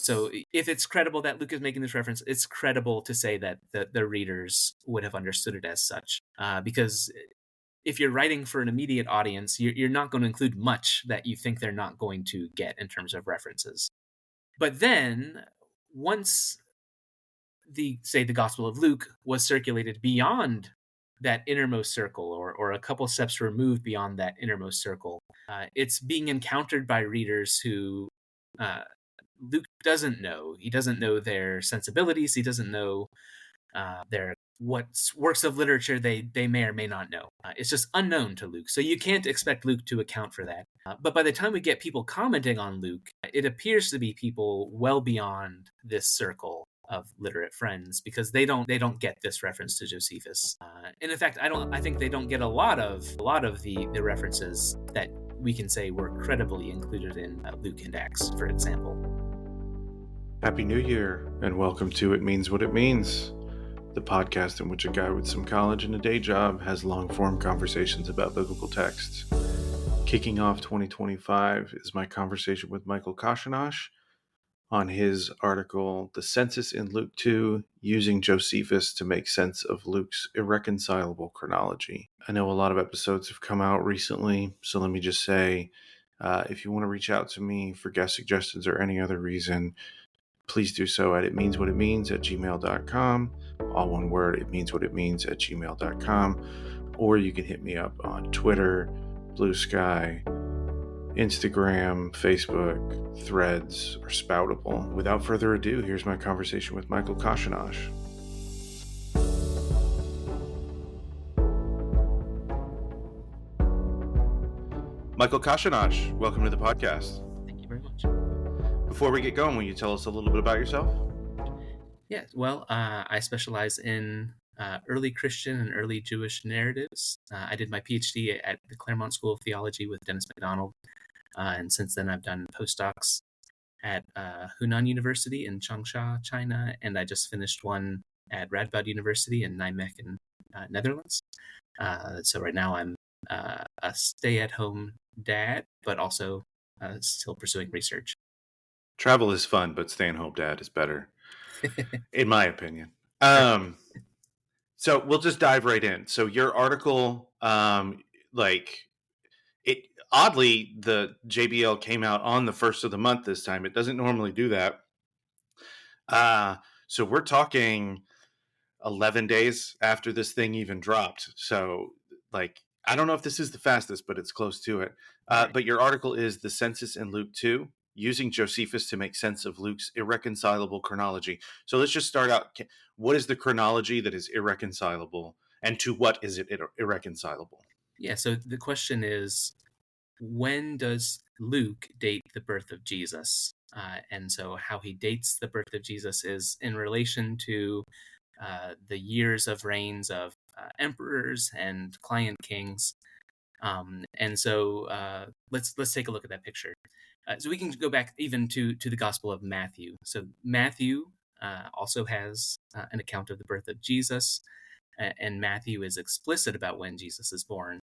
So if it's credible that Luke is making this reference, it's credible to say that the readers would have understood it as such. Because if you're writing for an immediate audience, you're not going to include much that you think they're not going to get in terms of references. But then, once the Gospel of Luke was circulated beyond that innermost circle, or a couple steps removed beyond that innermost circle, it's being encountered by readers who Luke doesn't know. He doesn't know their sensibilities. He doesn't know their what works of literature they may or may not know. It's just unknown to Luke. So you can't expect Luke to account for that. But by the time we get people commenting on Luke, it appears to be people well beyond this circle of literate friends, because they don't get this reference to Josephus. And in fact, I think they don't get a lot of the references that we can say were credibly included in Luke and Acts, for example. Happy New Year, and welcome to It Means What It Means, the podcast in which a guy with some college and a day job has long-form conversations about biblical texts. Kicking off 2025 is my conversation with Michael Kochenash on his article, The Census in Luke 2, Using Josephus to Make Sense of Luke's Irreconcilable Chronology. I know a lot of episodes have come out recently, so let me just say, if you want to reach out to me for guest suggestions or any other reason, please do so at itmeanswhatitmeans@gmail.com. All one word, itmeanswhatitmeans@gmail.com. Or you can hit me up on Twitter, Blue Sky, Instagram, Facebook, Threads, or Spoutable. Without further ado, here's my conversation with Michael Kochenash. Michael Kochenash, welcome to the podcast. Thank you very much. Before we get going, will you tell us a little bit about yourself? Yeah, well, I specialize in early Christian and early Jewish narratives. I did my PhD at the Claremont School of Theology with Dennis MacDonald, and since then I've done postdocs at Hunan University in Changsha, China, and I just finished one at Radboud University in Nijmegen in Netherlands. So right now I'm a stay-at-home dad, but also still pursuing research. Travel is fun, but staying home dad is better, in my opinion. So we'll just dive right in. So your article, it oddly, the JBL came out on the first of the month this time. It doesn't normally do that. So we're talking 11 days after this thing even dropped. So, I don't know if this is the fastest, but it's close to it. But your article is The Census in Luke 2, Using Josephus to Make Sense of Luke's Irreconcilable Chronology. So let's just start out. What is the chronology that is irreconcilable, and to what is it irreconcilable? Yeah, so the question is, when does Luke date the birth of Jesus? And so how he dates the birth of Jesus is in relation to the years of reigns of emperors and client kings. And so let's take a look at that picture. So we can go back even to the Gospel of Matthew. So Matthew also has an account of the birth of Jesus, and Matthew is explicit about when Jesus is born,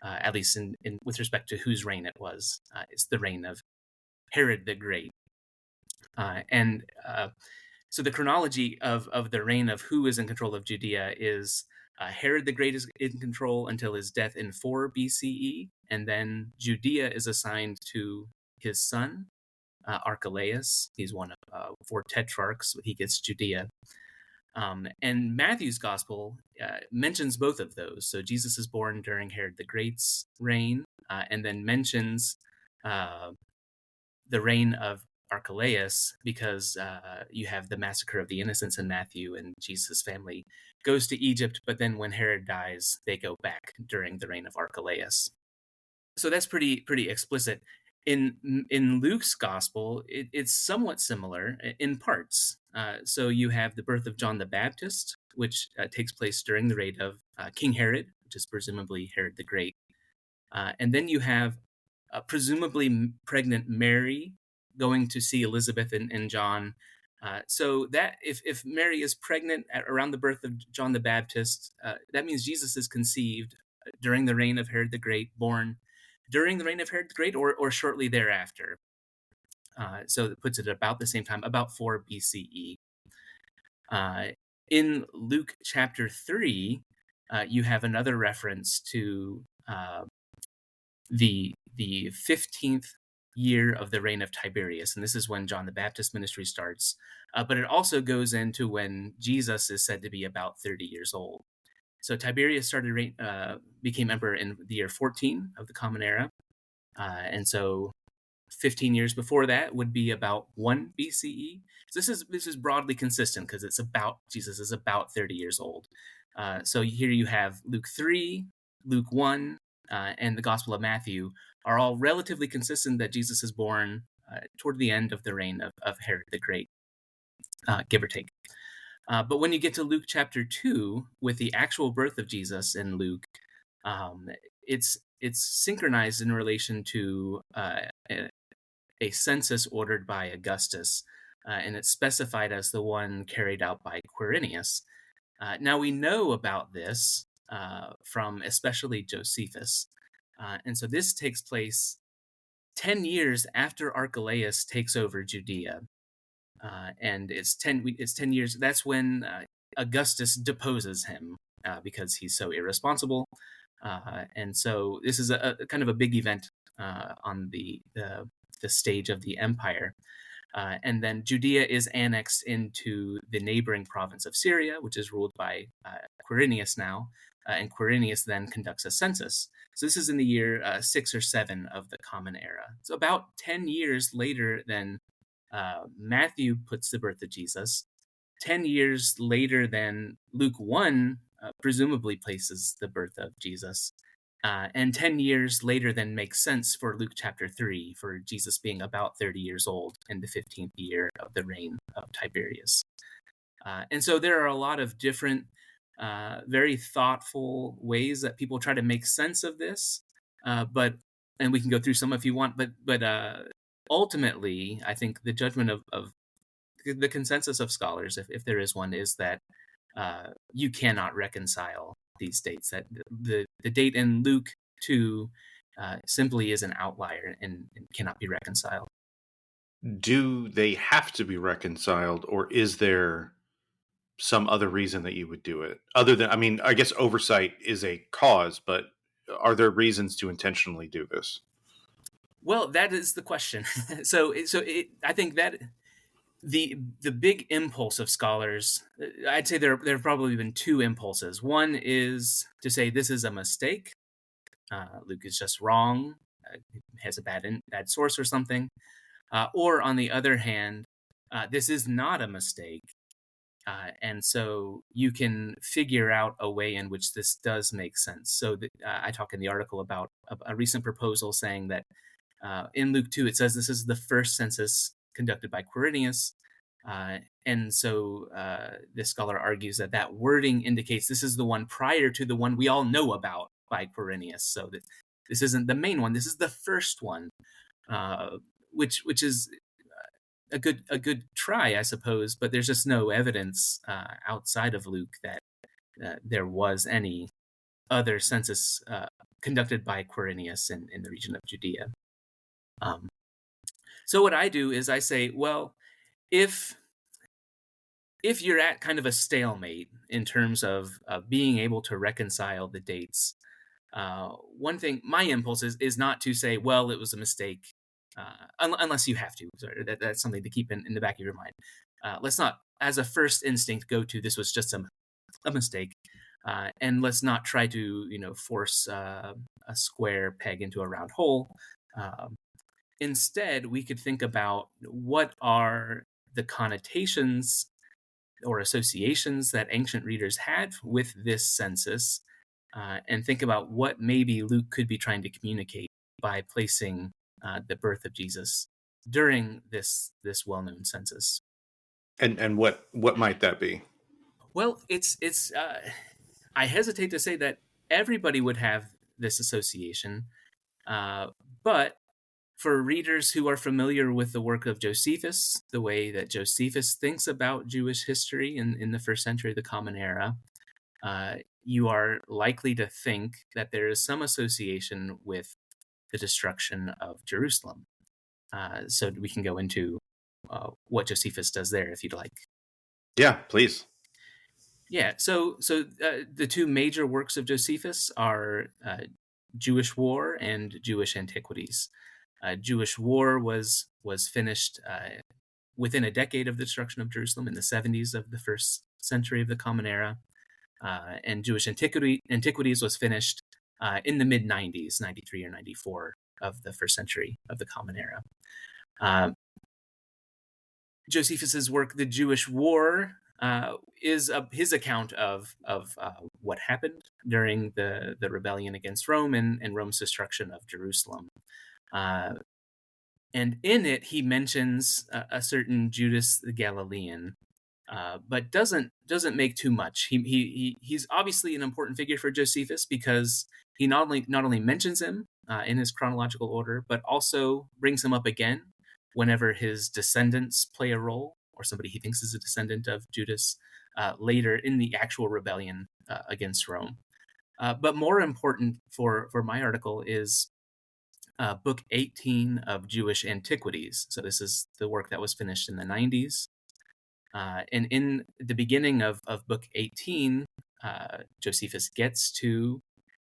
at least in with respect to whose reign it was. It's the reign of Herod the Great. So the chronology of the reign of who is in control of Judea is Herod the Great is in control until his death in 4 BCE, and then Judea is assigned to his son, Archelaus. He's one of 4 tetrarchs. He gets Judea. And Matthew's gospel mentions both of those. So Jesus is born during Herod the Great's reign, and then mentions the reign of Archelaus, because you have the massacre of the innocents in Matthew, and Jesus' family goes to Egypt, but then when Herod dies, they go back during the reign of Archelaus. So that's pretty explicit. In Luke's gospel, it's somewhat similar in parts. So you have the birth of John the Baptist, which takes place during the reign of King Herod, which is presumably Herod the Great. And then you have presumably pregnant Mary going to see Elizabeth and John. So that if Mary is pregnant around the birth of John the Baptist, that means Jesus is conceived during the reign of Herod the Great, born during the reign of Herod the Great, or shortly thereafter. So it puts it at about the same time, about 4 BCE. Uh, in Luke chapter 3, you have another reference to the 15th year of the reign of Tiberius, and this is when John the Baptist ministry starts. But it also goes into when Jesus is said to be about 30 years old. So Tiberius became emperor in the year 14 of the Common Era, and so 15 years before that would be about 1 BCE. So this is broadly consistent because Jesus is about 30 years old. So here you have Luke 3, Luke 1, and the Gospel of Matthew are all relatively consistent that Jesus is born toward the end of the reign of Herod the Great, give or take. But when you get to Luke chapter 2, with the actual birth of Jesus in Luke, um, it's synchronized in relation to a census ordered by Augustus, and it's specified as the one carried out by Quirinius. Now we know about this from especially Josephus, and so this takes place 10 years after Archelaus takes over Judea, and it's 10 years. That's when Augustus deposes him because he's so irresponsible, and so this is a kind of a big event on the stage of the empire. And then Judea is annexed into the neighboring province of Syria, which is ruled by Quirinius now, and Quirinius then conducts a census. So this is in the year 6 or 7 of the Common Era. So about 10 years later than Matthew puts the birth of Jesus, 10 years later than Luke 1 presumably places the birth of Jesus, and 10 years later then makes sense for Luke chapter 3, for Jesus being about 30 years old in the 15th year of the reign of Tiberius. And so there are a lot of different, very thoughtful ways that people try to make sense of this. And we can go through some if you want, but ultimately, I think the judgment of the consensus of scholars, if there is one, is that you cannot reconcile these dates. That the date in Luke 2 simply is an outlier and cannot be reconciled. Do they have to be reconciled, or is there some other reason that you would do it? Other than, I mean, I guess oversight is a cause, but are there reasons to intentionally do this? Well, that is the question. I think that the big impulse of scholars, I'd say there have probably been two impulses. One is to say this is a mistake. Luke is just wrong, has a bad source or something. Or on the other hand, this is not a mistake. And so you can figure out a way in which this does make sense. So I talk in the article about a recent proposal saying that in Luke 2, it says this is the first census conducted by Quirinius. And so this scholar argues that wording indicates this is the one prior to the one we all know about by Quirinius. So that this isn't the main one. This is the first one, which is a good try, I suppose. But there's just no evidence outside of Luke that there was any other census conducted by Quirinius in the region of Judea. So what I do is I say, well, if you're at kind of a stalemate in terms of being able to reconcile the dates, one thing, my impulse is not to say, well, it was a mistake, unless you have to. Sorry, that's something to keep in the back of your mind. Let's not, as a first instinct, go to this was just a mistake, and let's not try to force a square peg into a round hole. Instead, we could think about what are the connotations or associations that ancient readers had with this census, and think about what maybe Luke could be trying to communicate by placing the birth of Jesus during this well-known census. And what might that be? Well, it's I hesitate to say that everybody would have this association, but for readers who are familiar with the work of Josephus, the way that Josephus thinks about Jewish history in the first century of the Common Era, you are likely to think that there is some association with the destruction of Jerusalem. So we can go into what Josephus does there if you'd like. Yeah, please. Yeah, so the two major works of Josephus are Jewish War and Jewish Antiquities. Jewish War was finished within a decade of the destruction of Jerusalem in the 70s of the first century of the Common Era, and Jewish Antiquities was finished in the mid 90s, 93 or 94 of the first century of the Common Era. Josephus's work, The Jewish War, is his account of what happened during the rebellion against Rome and Rome's destruction of Jerusalem. And in it, he mentions a certain Judas the Galilean, but doesn't make too much. He's obviously an important figure for Josephus because he not only mentions him in his chronological order, but also brings him up again whenever his descendants play a role, or somebody he thinks is a descendant of Judas later in the actual rebellion against Rome. But more important for my article is Book 18 of Jewish Antiquities. So this is the work that was finished in the 90s. And in the beginning of Book 18, Josephus gets to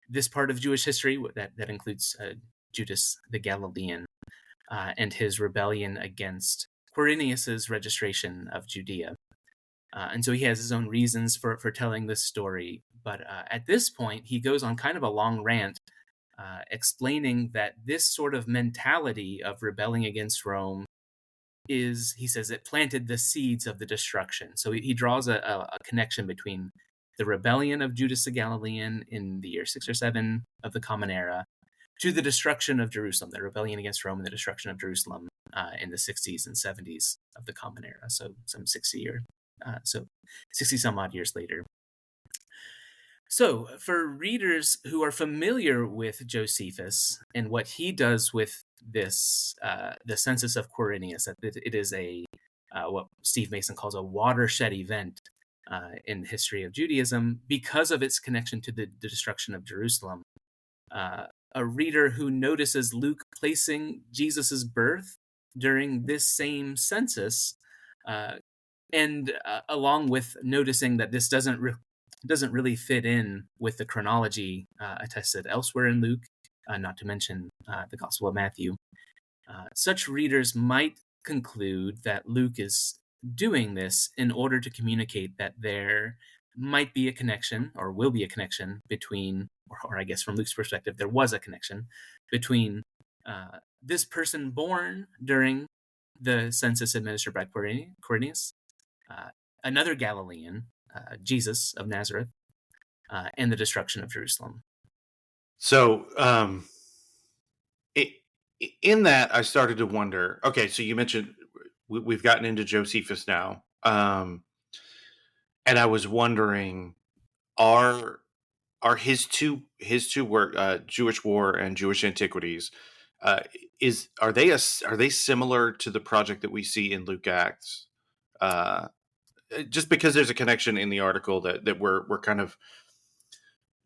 this part of Jewish history that includes Judas the Galilean and his rebellion against Quirinius's registration of Judea. And so he has his own reasons for telling this story. But at this point, he goes on kind of a long rant explaining that this sort of mentality of rebelling against Rome is, he says, it planted the seeds of the destruction. So he draws a connection between the rebellion of Judas the Galilean in the year 6 or 7 of the Common Era to the destruction of Jerusalem, the rebellion against Rome and the destruction of Jerusalem in the 60s and 70s of the Common Era. So some 60 some odd years later. So, for readers who are familiar with Josephus and what he does with this, the census of Quirinius, that it is a what Steve Mason calls a watershed event in the history of Judaism because of its connection to the destruction of Jerusalem. A reader who notices Luke placing Jesus's birth during this same census, and along with noticing that this doesn't really fit in with the chronology attested elsewhere in Luke, not to mention the Gospel of Matthew. Such readers might conclude that Luke is doing this in order to communicate that there might be a connection, or will be a connection between, or I guess from Luke's perspective, there was a connection between this person born during the census administered by Quirinius, another Galilean, Jesus of Nazareth, and the destruction of Jerusalem. So, in that, I started to wonder. Okay, so you mentioned we've gotten into Josephus now, and I was wondering, are his two work, Jewish War and Jewish Antiquities, are they similar to the project that we see in Luke Acts? Just because there's a connection in the article that we're kind of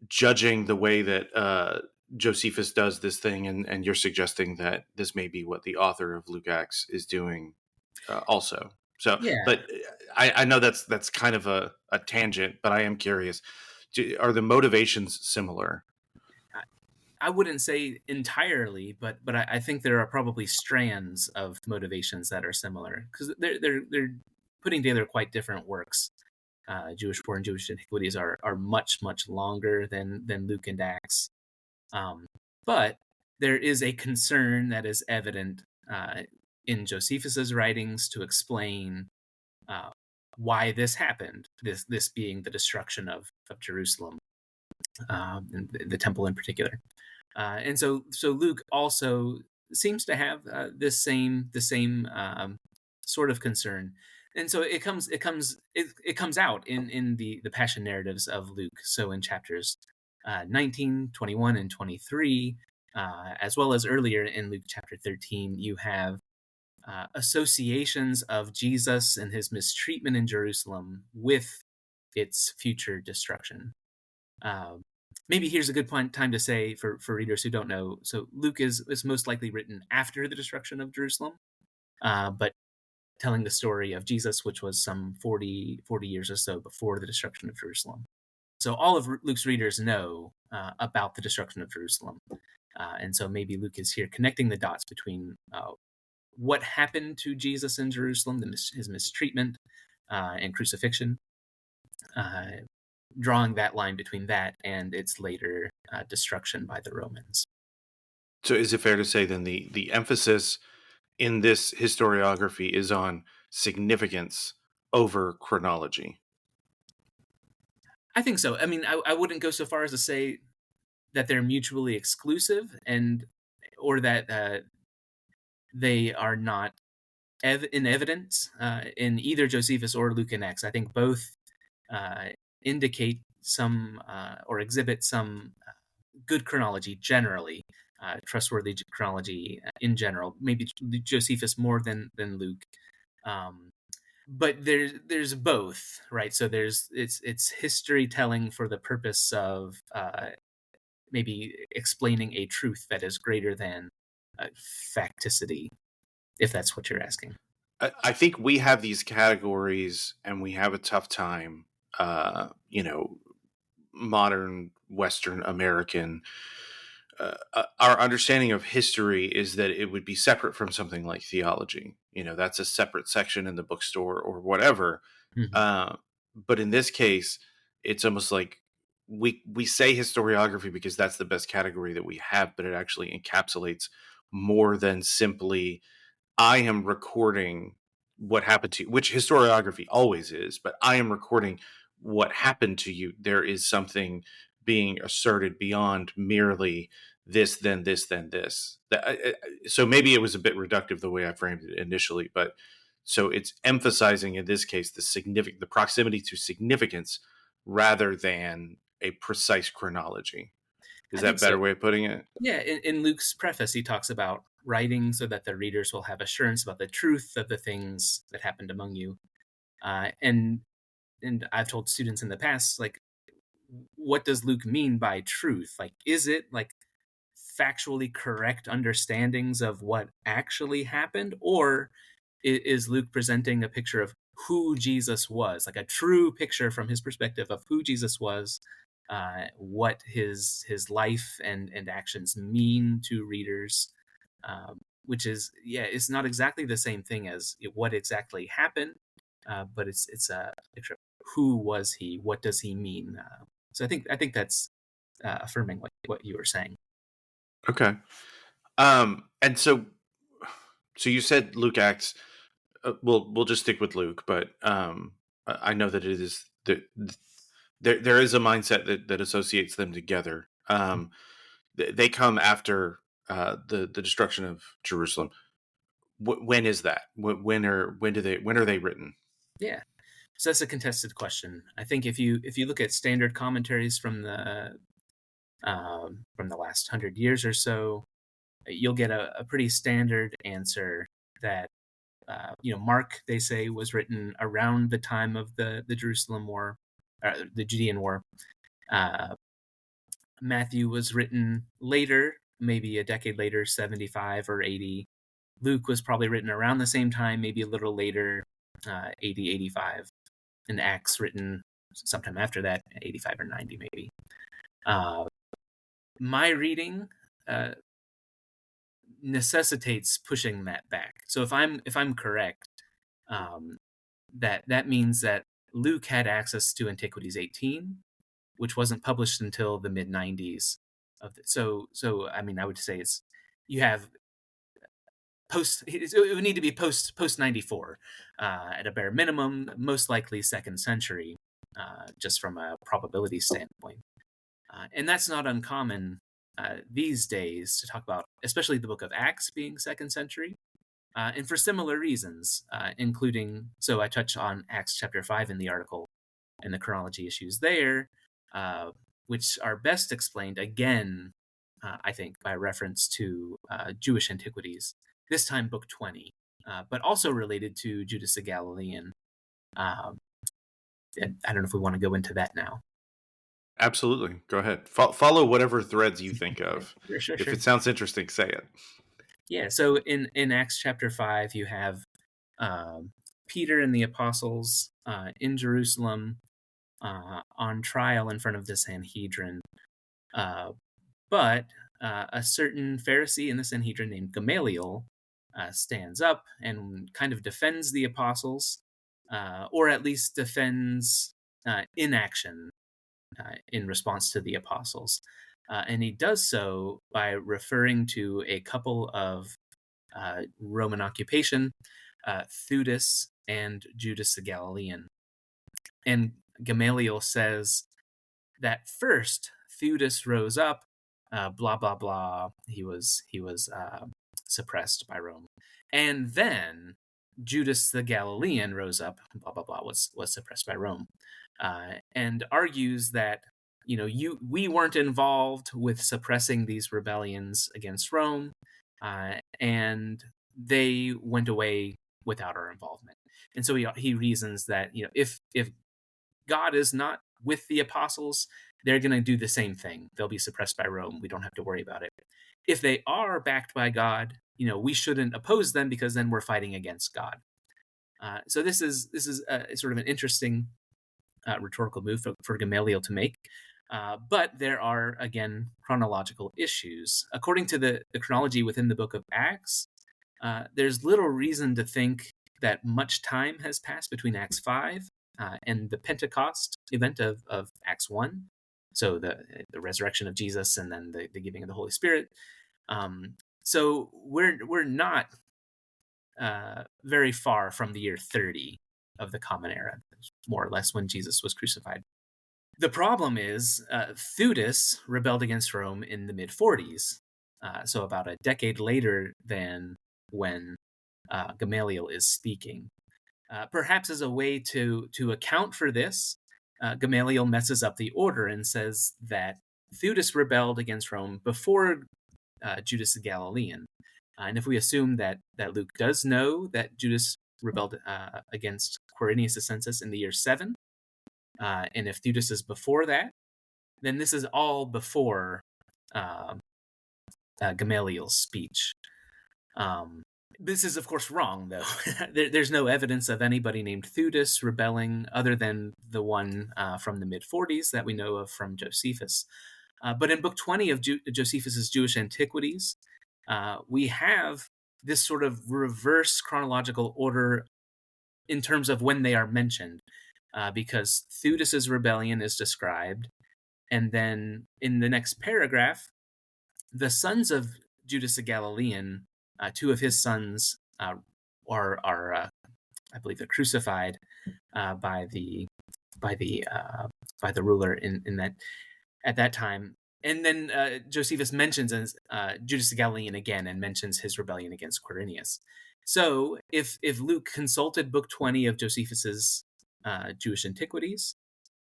judging the way that Josephus does this thing, and you're suggesting that this may be what the author of Luke Acts is doing also. So, Yeah. but I know that's kind of a tangent, but I am curious. Are the motivations similar? I wouldn't say entirely, but I think there are probably strands of motivations that are similar because they're putting together quite different works. Jewish War and Jewish Antiquities are much longer than Luke and Acts, but there is a concern that is evident in Josephus's writings to explain why this happened. This being the destruction of Jerusalem, and the temple in particular. And so Luke also seems to have the same sort of concern, and so it comes out in the passion narratives of Luke. So in chapters 19, 21, and 23, as well as earlier in Luke chapter 13, you have associations of Jesus and his mistreatment in Jerusalem with its future destruction. maybe here's a good time to say for readers who don't know. So Luke is most likely written after the destruction of Jerusalem, but telling the story of Jesus, which was some 40 years or so before the destruction of Jerusalem. So all of Luke's readers know about the destruction of Jerusalem. And so maybe Luke is here connecting the dots between what happened to Jesus in Jerusalem, his mistreatment and crucifixion, uh, drawing that line between that and its later destruction by the Romans. So is it fair to say then the emphasis in this historiography is on significance over chronology? I think so. I mean, I wouldn't go so far as to say that they're mutually exclusive, and or that they are not in evidence in either Josephus or Luke and Acts. I think both uh, indicate some or exhibit some good chronology generally, trustworthy chronology in general. Maybe Josephus more than Luke, um, but there's both, right? So it's history telling for the purpose of maybe explaining a truth that is greater than facticity, if that's what you're asking. I think we have these categories and we have a tough time, modern Western American. Our understanding of history is that it would be separate from something like theology. That's a separate section in the bookstore or whatever. Mhm. Uh, but in this case, it's almost like we say historiography because that's the best category that we have, but it actually encapsulates more than simply I am recording what happened to you, which historiography always is, but I am recording what happened to you. There is something being asserted beyond merely this, then this, then this. So maybe it was a bit reductive the way I framed it initially, but so it's emphasizing in this case the proximity to significance rather than a precise chronology. Is I that think a so. better way of putting it? Yeah, in Luke's preface, he talks about writing so that the readers will have assurance about the truth of the things that happened among you. And I've told students in the past, like, what does Luke mean by truth? Like, is it like factually correct understandings of what actually happened, or is Luke presenting a picture of who Jesus was, like a true picture from his perspective of who Jesus was, what his life and actions mean to readers, which is it's not exactly the same thing as what exactly happened, but it's a picture of who was he, what does he mean. So I think that's affirming what you were saying. Okay. And so you said Luke Acts. We'll just stick with Luke, but I know that it is that there is a mindset that associates them together. They come after the destruction of Jerusalem. When is that? When are they written? Yeah. So that's a contested question. I think if you look at standard commentaries from the last 100 years or so, you'll get a pretty standard answer that Mark, they say, was written around the time of the Jerusalem War, the Judean War. Uh, Matthew was written later, maybe a decade later, 75 or 80. Luke was probably written around the same time, maybe a little later, 80, 85. And Acts written sometime after that, 85 or 90 maybe. Uh, my reading uh, necessitates pushing that back. So if I'm correct, um, that means that Luke had access to Antiquities 18, which wasn't published until the mid 90s. So I mean, I would say it's you have it would need to be post 94 at a bare minimum, most likely second century, just from a probability standpoint. And that's not uncommon these days to talk about, especially the book of Acts being second century, and for similar reasons, including, so I touch on Acts chapter 5 in the article and the chronology issues there, uh, which are best explained again, I think, by reference to Jewish antiquities, this time book 20, but also related to Judas the Galilean. Um, and I don't know if we want to go into that now. Absolutely. Go ahead. Follow whatever threads you think of. Sure, sure, If sure. it sounds interesting, say it. Yeah. So in Acts chapter 5, you have um, Peter and the apostles in Jerusalem on trial in front of the Sanhedrin. Uh, but a certain Pharisee in the Sanhedrin named Gamaliel stands up and kind of defends the apostles, or at least defends inaction in response to the apostles. And he does so by referring to a couple of Roman occupation, Theudas and Judas the Galilean. And Gamaliel says that first Theudas rose up, blah blah blah. He was suppressed by Rome, and then Judas the Galilean rose up, blah blah blah, was suppressed by Rome, and argues that we weren't involved with suppressing these rebellions against Rome, and they went away without our involvement. And so he reasons that if God is not with the apostles, they're going to do the same thing. They'll be suppressed by Rome. We don't have to worry about it. If they are backed by God, we shouldn't oppose them, because then we're fighting against God. So this is sort of an interesting rhetorical move for Gamaliel to make. But there are, again, chronological issues. According to the chronology within the book of Acts, there's little reason to think that much time has passed between Acts 5 and the Pentecost event of Acts 1. So the resurrection of Jesus and then the giving of the Holy Spirit. So we're not very far from the year 30 of the Common Era, more or less when Jesus was crucified. The problem is Theudas rebelled against Rome in the mid-40s, so about a decade later than when Gamaliel is speaking. Perhaps as a way to account for this, Gamaliel messes up the order and says that Theudas rebelled against Rome before Judas the Galilean. And if we assume that Luke does know that Judas rebelled against Quirinius' census in the year 7, and if Theudas is before that, then this is all before Gamaliel's speech. This is, of course, wrong, though. There's no evidence of anybody named Theudas rebelling other than the one from the mid-40s that we know of from Josephus. But in Book 20 of Josephus's Jewish Antiquities, we have this sort of reverse chronological order in terms of when they are mentioned, because Theudas's rebellion is described, and then in the next paragraph, the sons of Judas the Galilean, two of his sons are I believe they're crucified by the ruler in that at that time. And then Josephus mentions Judas the Galilean again and mentions his rebellion against Quirinius. So if Luke consulted Book 20 of Josephus's Jewish Antiquities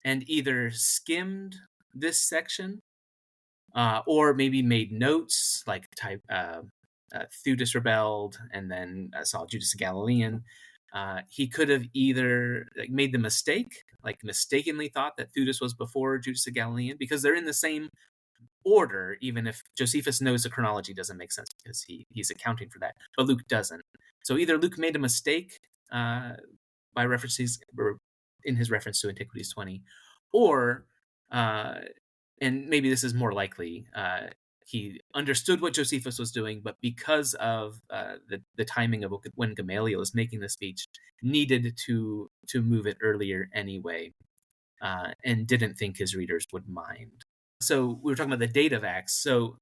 and either skimmed this section or maybe made notes like Theudas rebelled and then saw Judas the Galilean, he could have either made the mistake, mistakenly thought that Theudas was before Judas the Galilean, because they're in the same order, even if Josephus knows the chronology doesn't make sense because he's accounting for that, but Luke doesn't. So either Luke made a mistake by references or in his reference to Antiquities 20, or and maybe this is more likely, he understood what Josephus was doing, but because of the timing of when Gamaliel is making the speech, needed to move it earlier anyway, and didn't think his readers would mind. So we were talking about the date of Acts. So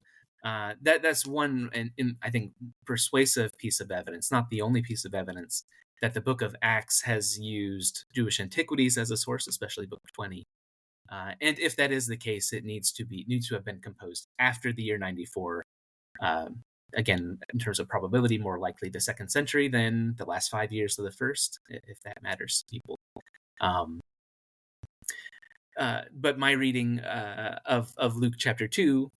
that's one, and I think, persuasive piece of evidence, not the only piece of evidence, that the book of Acts has used Jewish antiquities as a source, especially Book 20. And if that is the case, it needs to have been composed after the year 94. Again, in terms of probability, more likely the 2nd century than the last 5 years of the first, if that matters to people. But my reading of Luke chapter 2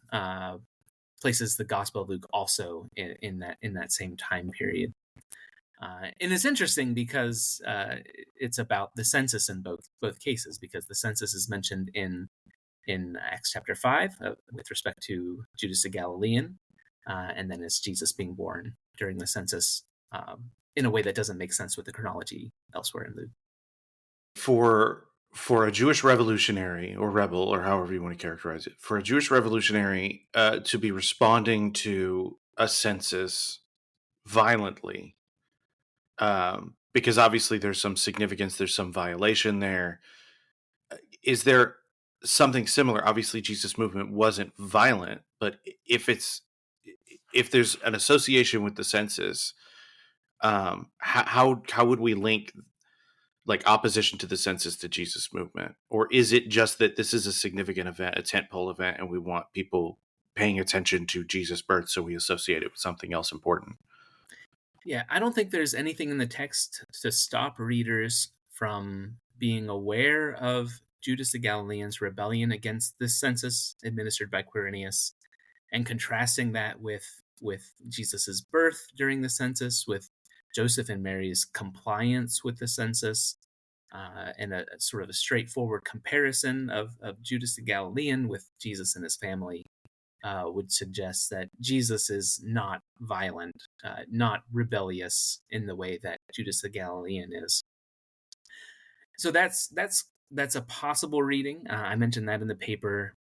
places the Gospel of Luke also in that same time period. And it's interesting because it's about the census in both cases, because the census is mentioned in in Acts chapter 5 with respect to Judas the Galilean, and then as Jesus being born during the census in a way that doesn't make sense with the chronology elsewhere in Luke. For a Jewish revolutionary or rebel, or however you want to characterize it, for a Jewish revolutionary to be responding to a census violently, because obviously there's some significance, there's some violation there. Is there something similar? Obviously, Jesus' movement wasn't violent, but if there's an association with the census, how would we link like opposition to the census to Jesus' movement? Or is it just that this is a significant event, a tentpole event, and we want people paying attention to Jesus' birth, so we associate it with something else important? Yeah, I don't think there's anything in the text to stop readers from being aware of Judas the Galilean's rebellion against this census administered by Quirinius, and contrasting that with Jesus's birth during the census, with Joseph and Mary's compliance with the census, and a sort of a straightforward comparison of Judas the Galilean with Jesus and his family. Would suggest that Jesus is not violent, not rebellious in the way that Judas the Galilean is. So that's a possible reading. I mentioned that in the paper.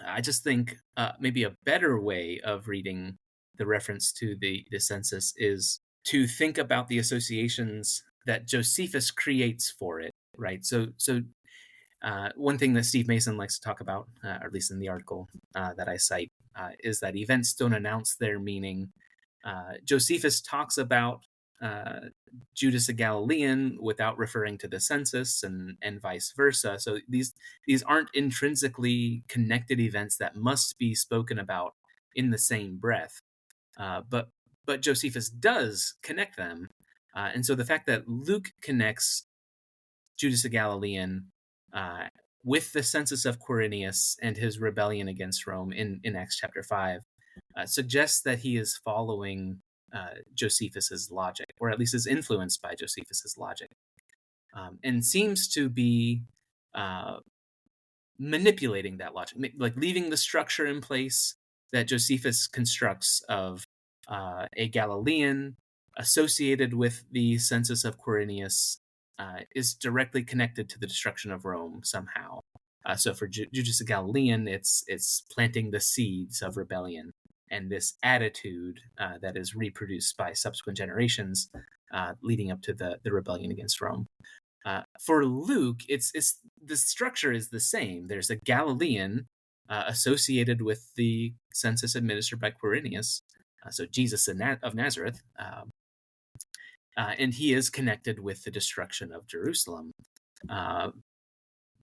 I just think maybe a better way of reading the reference to the census is to think about the associations that Josephus creates for it, right? So one thing that Steve Mason likes to talk about, or at least in the article that I cite, is that events don't announce their meaning. Josephus talks about Judas the Galilean without referring to the census, and vice versa. So these aren't intrinsically connected events that must be spoken about in the same breath. But Josephus does connect them, and so the fact that Luke connects Judas the Galilean with the census of Quirinius and his rebellion against Rome in Acts chapter 5 suggests that he is following Josephus's logic, or at least is influenced by Josephus's logic, and seems to be manipulating that logic, like leaving the structure in place that Josephus constructs of a Galilean associated with the census of Quirinius is directly connected to the destruction of Rome somehow. So for Judas the Galilean, it's planting the seeds of rebellion and this attitude that is reproduced by subsequent generations leading up to the rebellion against Rome. For Luke, it's the structure is the same. There's a Galilean associated with the census administered by Quirinius, so Jesus of Nazareth, and he is connected with the destruction of Jerusalem.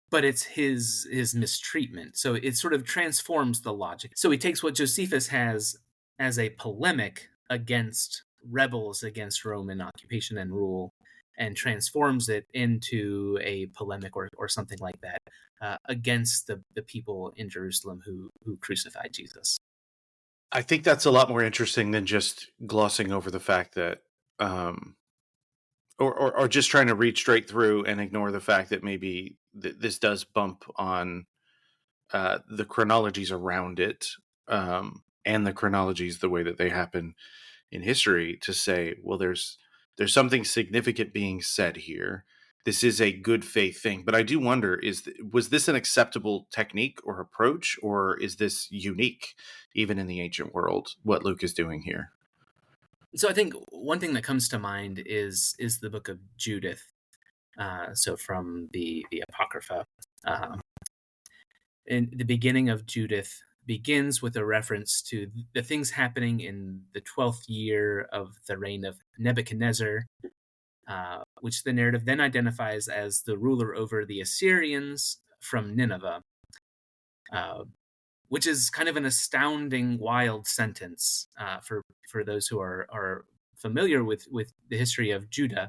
But it's his mistreatment. So it sort of transforms the logic. So he takes what Josephus has as a polemic against rebels against Roman occupation and rule, and transforms it into a polemic or something like that against the people in Jerusalem who crucified Jesus. I think that's a lot more interesting than just glossing over the fact that or just trying to read straight through and ignore the fact that maybe this does bump on the chronologies around it, and the chronologies the way that they happen in history, to say, well, there's something significant being said here. This is a good faith thing. But I do wonder, was this an acceptable technique or approach, or is this unique even in the ancient world, what Luke is doing here? So I think one thing that comes to mind is the book of Judith. So from the Apocrypha. In the beginning of Judith begins with a reference to the things happening in the 12th year of the reign of Nebuchadnezzar, which the narrative then identifies as the ruler over the Assyrians from Nineveh, which is kind of an astounding, wild sentence for those who are familiar with the history of Judah,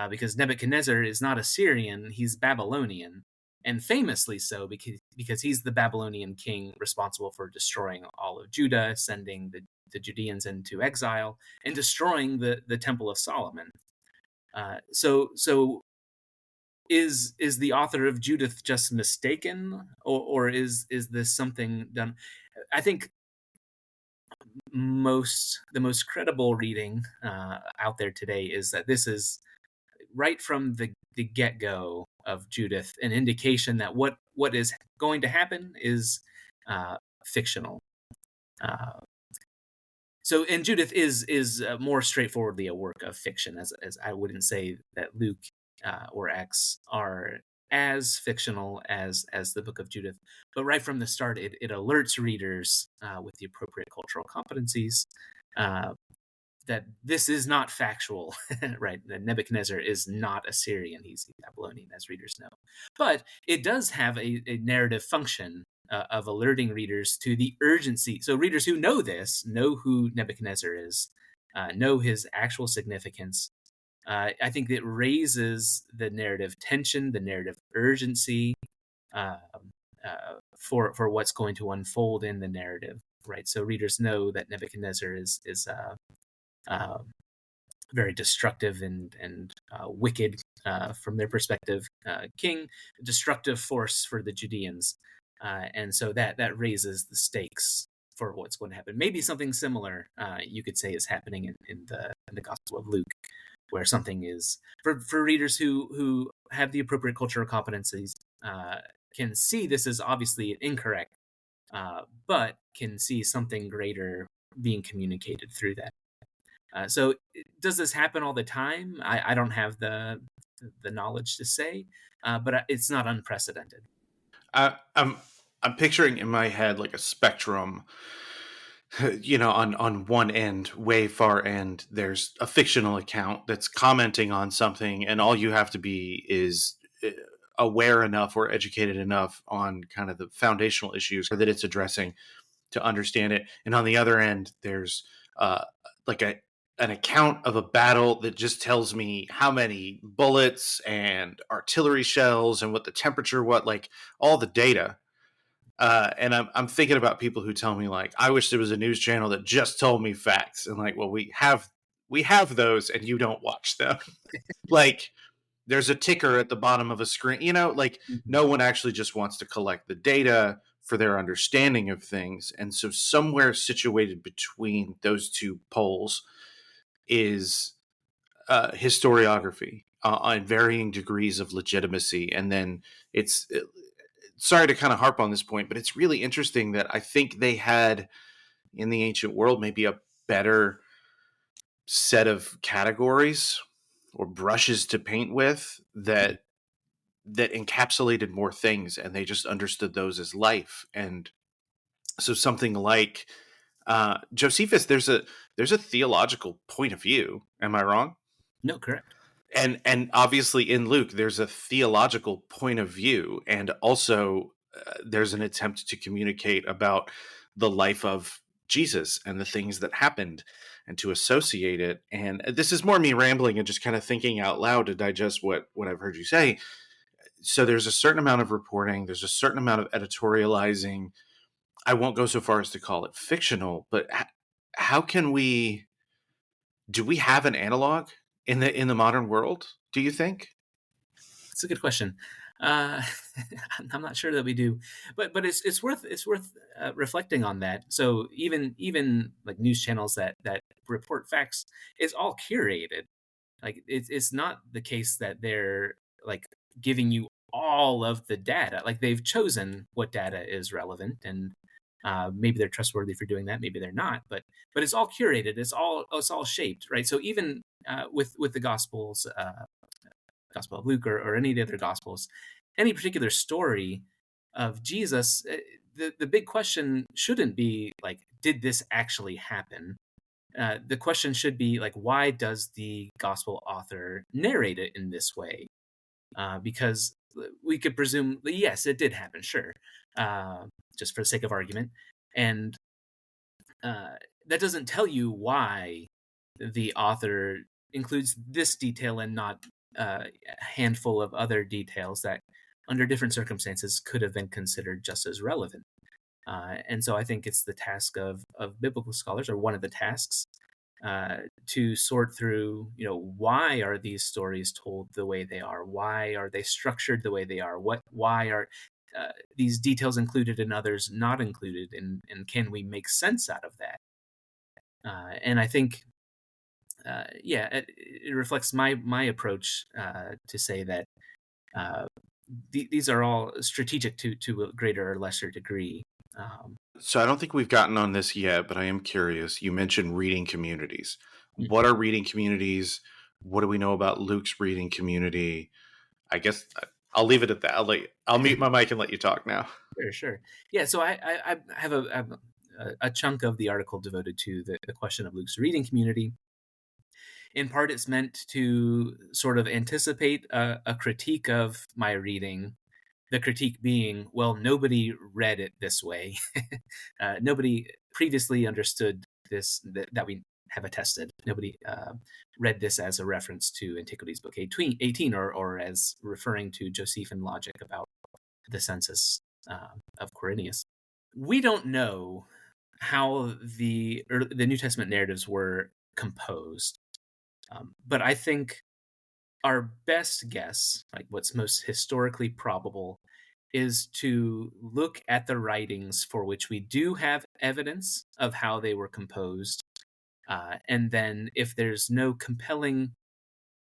because Nebuchadnezzar is not Assyrian, he's Babylonian, and famously so because he's the Babylonian king responsible for destroying all of Judah, sending the Judeans into exile, and destroying the Temple of Solomon. So is the author of Judith just mistaken, or is this something done? I think the most credible reading out there today is that this is right from the get go of Judith an indication that what is going to happen is fictional. Uh, and Judith is more straightforwardly a work of fiction, as I wouldn't say that Luke or Acts are as fictional as the Book of Judith, but right from the start, it alerts readers with the appropriate cultural competencies uh, that this is not factual, right? That Nebuchadnezzar is not Assyrian; he's Babylonian, as readers know. But it does have a narrative function of alerting readers to the urgency. So readers who know this, know who Nebuchadnezzar is, know his actual significance. I think it raises the narrative tension, the narrative urgency uh, for what's going to unfold in the narrative, right? So readers know that Nebuchadnezzar is uh, very destructive and wicked from their perspective king, destructive force for the Judeans, and so that raises the stakes for what's going to happen. Maybe something similar you could say is happening in the Gospel of Luke, where something is for readers who have the appropriate cultural competencies can see this is obviously incorrect, but can see something greater being communicated through that. So does this happen all the time? I don't have the knowledge to say, but it's not unprecedented. I, I'm picturing in my head like a spectrum. On one end, way far end, there's a fictional account that's commenting on something, and all you have to be is aware enough or educated enough on kind of the foundational issues that it's addressing to understand it. And on the other end, there's like an account of a battle that just tells me how many bullets and artillery shells and what the temperature, what like all the data. And I'm thinking about people who tell me like, I wish there was a news channel that just told me facts. And like, well, we have those, and you don't watch them. Like, there's a ticker at the bottom of a screen. Like Mhm. no one actually just wants to collect the data for their understanding of things. And so somewhere situated between those two poles is historiography on varying degrees of legitimacy. And then it's sorry to kind of harp on this point, but it's really interesting that I think they had in the ancient world maybe a better set of categories or brushes to paint with that encapsulated more things, and they just understood those as life. And so something like Josephus, there's a theological point of view. Am I wrong? No, correct. And obviously in Luke there's a theological point of view, and also there's an attempt to communicate about the life of Jesus and the things that happened and to associate it. And this is more me rambling and just kind of thinking out loud to digest what I've heard you say. So there's a certain amount of reporting, there's a certain amount of editorializing. I won't go so far as to call it fictional, but how can we do we have an analog in the modern world, do you think? It's a good question. Uh, I'm not sure that we do, but it's worth reflecting on that. So even like news channels that report facts, it's all curated. Like it's not the case that they're like giving you all of the data. Like they've chosen what data is relevant, and maybe they're trustworthy for doing that. Maybe they're not. But it's all curated. It's all shaped, right? So even with the Gospels, Gospel of Luke or any of the other Gospels, any particular story of Jesus, the big question shouldn't be like, did this actually happen? The question should be like, why does the gospel author narrate it in this way? Because we could presume, yes, it did happen, sure, just for the sake of argument, and uh, that doesn't tell you why the author includes this detail and not a handful of other details that, under different circumstances, could have been considered just as relevant. And so I think it's the task of biblical scholars, or one of the tasks, to sort through, why are these stories told the way they are? Why are they structured the way they are? Why are these details included and others not included? And can we make sense out of that? And I think, it reflects my approach to say that uh, these are all strategic to a greater or lesser degree. So I don't think we've gotten on this yet, but I am curious. You mentioned reading communities. What Mhm. are reading communities? What do we know about Luke's reading community? I guess I'll leave it at that. I'll mute my mic and let you talk now. Sure. Yeah, so I have a chunk of the article devoted to the question of Luke's reading community. In part, it's meant to sort of anticipate a critique of my reading. The critique being, well, nobody read it this way. Nobody previously understood this that we have attested. Nobody read this as a reference to Antiquities Book 18 or as referring to Josephine logic about the census of Quirinius. We don't know how the New Testament narratives were composed, but I think our best guess, like what's most historically probable, is to look at the writings for which we do have evidence of how they were composed. And then, if there's no compelling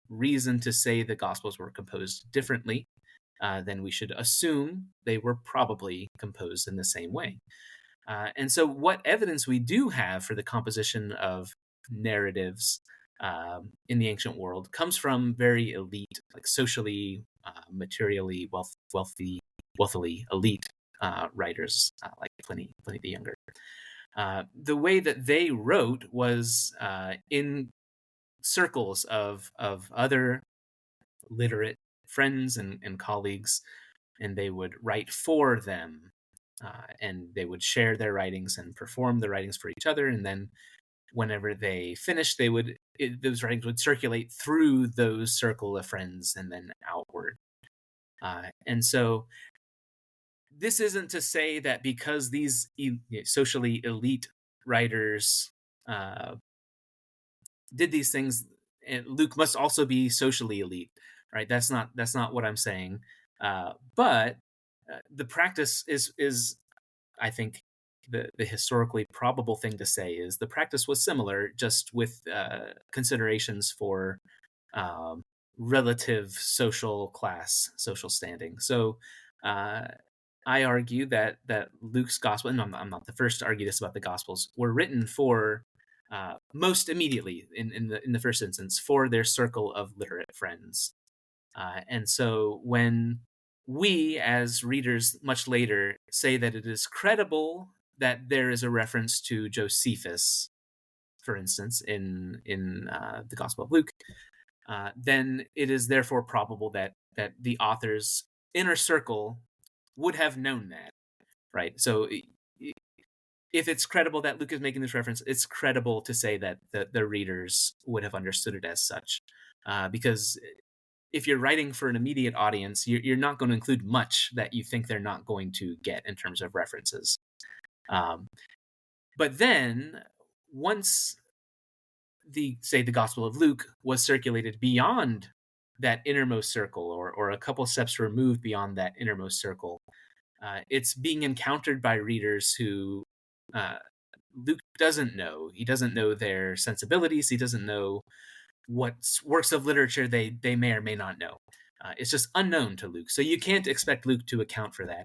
reason to say the Gospels were composed differently, then we should assume they were probably composed in the same way. And so, what evidence we do have for the composition of narratives in the ancient world comes from very elite, like socially, materially wealthily elite writers like Pliny the Younger. The way that they wrote was in circles of other literate friends and colleagues, and they would write for them. And they would share their writings and perform the writings for each other. And then, whenever they finished, those writings would circulate through those circle of friends and then outward. And so, this isn't to say that because these socially elite writers uh, did these things, Luke must also be socially elite, right? That's not what I'm saying. But the practice is, I think, the historically probable thing to say is the practice was similar, just with considerations for um, relative social class, social standing. So uh, I argue that Luke's gospel, and I'm not the first to argue this about the Gospels, were written for most immediately in the first instance for their circle of literate friends. And so when we, as readers much later, say that it is credible that there is a reference to Josephus, for instance, in the Gospel of Luke, then it is therefore probable that the author's inner circle would have known that, right? So if it's credible that Luke is making this reference, it's credible to say that the readers would have understood it as such, because if you're writing for an immediate audience, you're not going to include much that you think they're not going to get in terms of references. But then, once the Gospel of Luke was circulated beyond that innermost circle, or a couple steps removed beyond that innermost circle, it's being encountered by readers who uh, Luke doesn't know. He doesn't know their sensibilities. He doesn't know what works of literature they may or may not know. It's just unknown to Luke. So you can't expect Luke to account for that.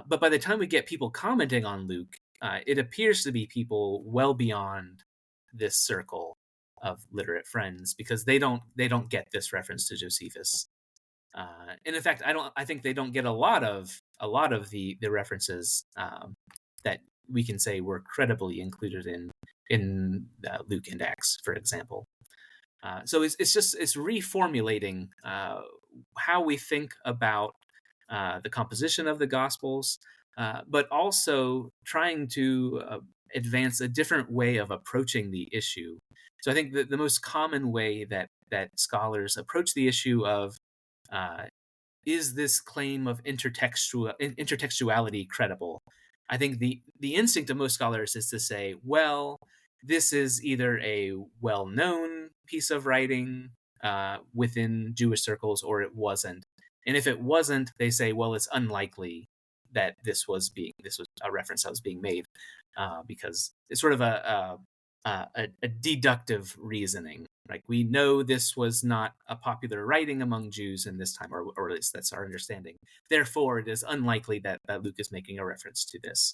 But by the time we get people commenting on Luke, it appears to be people well beyond this circle of literate friends, because they don't get this reference to Josephus. And in fact, I think they don't get a lot of the references that we can say were credibly included in Luke and Acts, for example. So it's reformulating how we think about the composition of the Gospels, but also trying to advance a different way of approaching the issue. So I think that the most common way that scholars approach the issue of uh, is this claim of intertextuality credible? I think the instinct of most scholars is to say, well, this is either a well-known piece of writing within Jewish circles, or it wasn't. And if it wasn't, they say, well, it's unlikely that this was a reference that was being made, because it's sort of a deductive reasoning. Like, we know this was not a popular writing among Jews in this time, or at least that's our understanding. Therefore, it is unlikely that Luke is making a reference to this.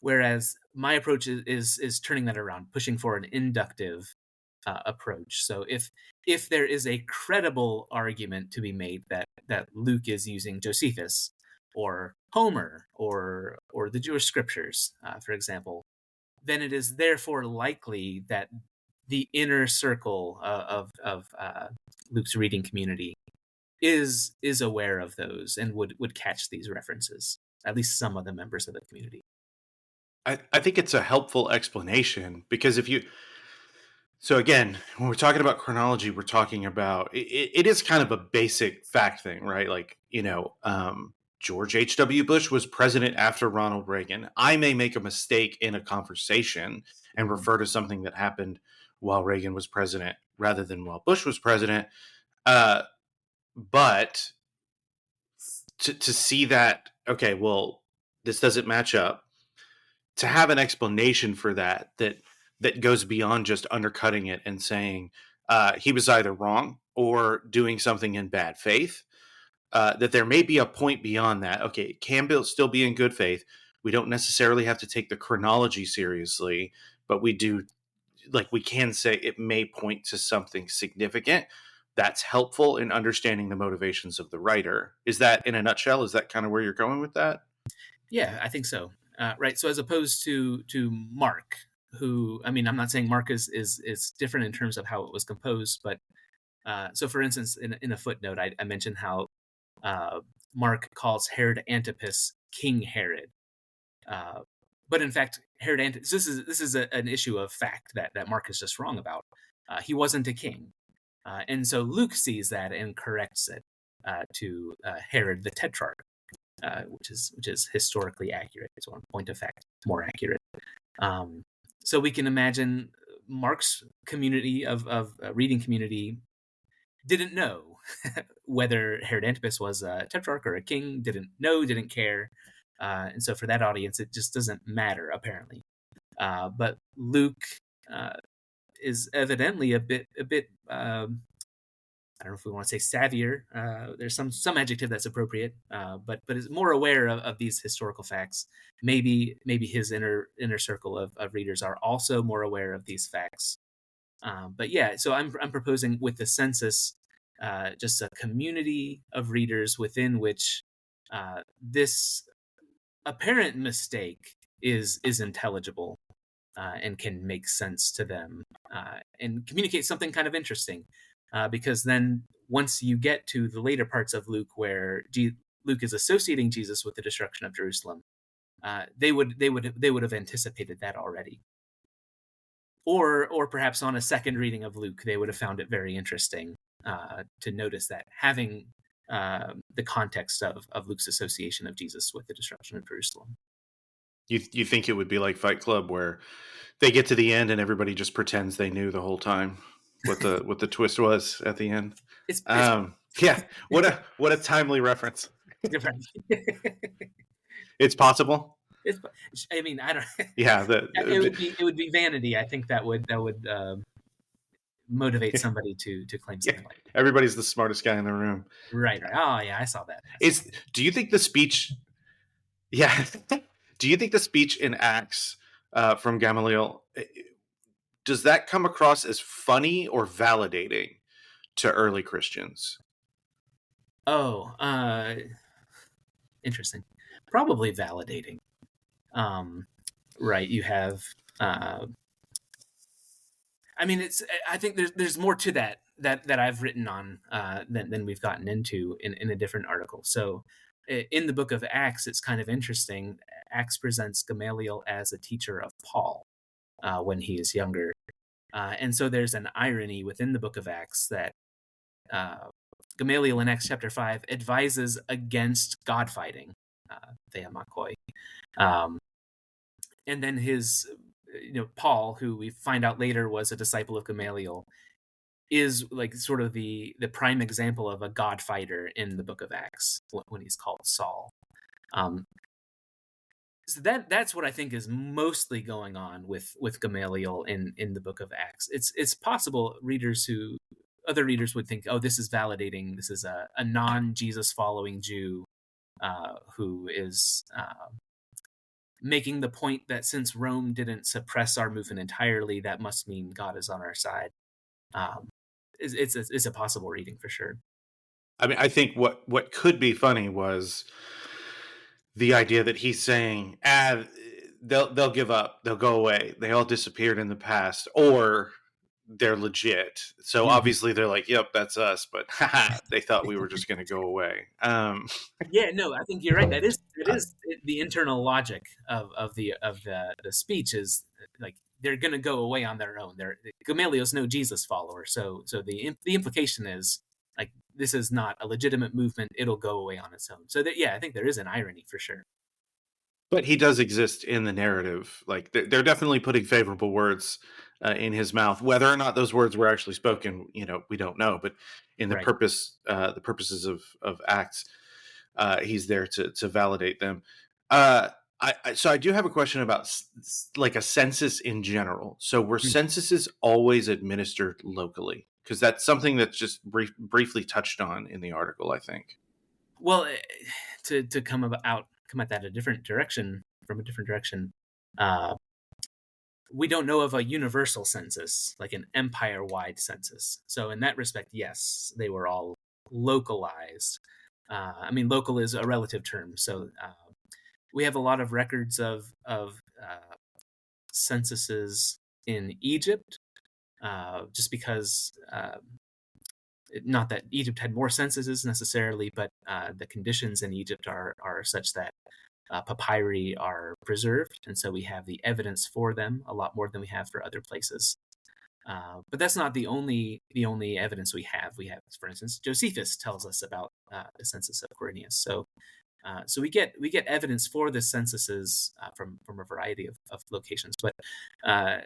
Whereas my approach is turning that around, pushing for an inductive approach. So if there is a credible argument to be made that Luke is using Josephus or Homer or the Jewish scriptures, for example, then it is therefore likely that the inner circle of Luke's reading community is aware of those and would catch these references. At least some of the members of the community. I think it's a helpful explanation because so again, when we're talking about chronology, we're talking about it is kind of a basic fact thing, right? Like, George H.W. Bush was president after Ronald Reagan. I may make a mistake in a conversation and refer to something that happened while Reagan was president rather than while Bush was president. But to see that, okay, well, this doesn't match up, to have an explanation for that goes beyond just undercutting it and saying he was either wrong or doing something in bad faith, that there may be a point beyond that. Okay, it can still be in good faith. We don't necessarily have to take the chronology seriously, but we can say it may point to something significant that's helpful in understanding the motivations of the writer. Is that, in a nutshell, is that kind of where you're going with that? Yeah, I think so. Right. So as opposed to Mark, who, I mean, I'm not saying Mark is different in terms of how it was composed, but so for instance, in a footnote, I mentioned how Mark calls Herod Antipas King Herod. But in fact, Herod Antipas, this is an issue of fact that Mark is just wrong about. He wasn't a king. And so Luke sees that and corrects it to Herod the Tetrarch, which is historically accurate. So on point of fact, more accurate. So we can imagine Mark's community of reading community didn't know whether Herod Antipas was a tetrarch or a king. Didn't care. And so for that audience, it just doesn't matter, apparently. But Luke is evidently a bit I don't know if we want to say savvier. There's some adjective that's appropriate, but is more aware of these historical facts. Maybe his inner circle of readers are also more aware of these facts. But yeah, so I'm proposing with the census, just a community of readers within which this apparent mistake is intelligible and can make sense to them and communicate something kind of interesting. Because then once you get to the later parts of Luke where Luke is associating Jesus with the destruction of Jerusalem, they would have anticipated that already. Or perhaps on a second reading of Luke, they would have found it very interesting to notice that, having the context of Luke's association of Jesus with the destruction of Jerusalem. You think it would be like Fight Club, where they get to the end and everybody just pretends they knew the whole time what the twist was at the end? It's yeah, what a timely reference. different. It's possible. I mean, I don't. Yeah, it would be vanity. I think that would motivate somebody to claim something like that. Everybody's the smartest guy in the room. Right. Oh yeah, I saw that. Do you think the speech? Yeah. Do you think the speech in Acts from Gamaliel, does that come across as funny or validating to early Christians? Oh, interesting. Probably validating. Right. You have. I mean, I think there's more to that I've written on than we've gotten into in a different article. So, in the book of Acts, it's kind of interesting. Acts presents Gamaliel as a teacher of Paul when he is younger. And so there's an irony within the book of Acts that Gamaliel in Acts chapter 5 advises against God fighting, theamakoi. And then his Paul, who we find out later was a disciple of Gamaliel, is like sort of the prime example of a God fighter in the book of Acts when he's called Saul. Um, so that's what I think is mostly going on with Gamaliel in the book of Acts. It's possible other readers would think, oh, this is validating. This is a non-Jesus following Jew who is making the point that since Rome didn't suppress our movement entirely, that must mean God is on our side. Um, it's a possible reading for sure. I mean, I think what could be funny was the idea that he's saying, they'll give up, they'll go away, they all disappeared in the past, or they're legit. So Mhm. obviously they're like, yep, that's us, but haha, they thought we were just going to go away. Yeah, no, I think you're right. That is the internal logic of the speech is like they're going to go away on their own. Gamaliel's no Jesus follower, so the implication is like this is not a legitimate movement. It'll go away on its own. So that, yeah, I think there is an irony for sure. But he does exist in the narrative. Like they're definitely putting favorable words in his mouth. Whether or not those words were actually spoken, we don't know. But in Right. the purposes of Acts, he's there to validate them. Uh, so I do have a question about like a census in general. So were Mm. censuses always administered locally? Because that's something that's just briefly touched on in the article, I think. Well, to come at that a different direction from a different direction. Uh, we don't know of a universal census, like an empire-wide census. So in that respect, yes, they were all localized. I mean, local is a relative term. So we have a lot of records of censuses in Egypt, just because not that Egypt had more censuses necessarily, but the conditions in Egypt are such that papyri are preserved, and so we have the evidence for them a lot more than we have for other places. But that's not the only evidence we have. We have, for instance, Josephus tells us about the census of Quirinius. So we get evidence for the censuses from a variety of locations, but uh,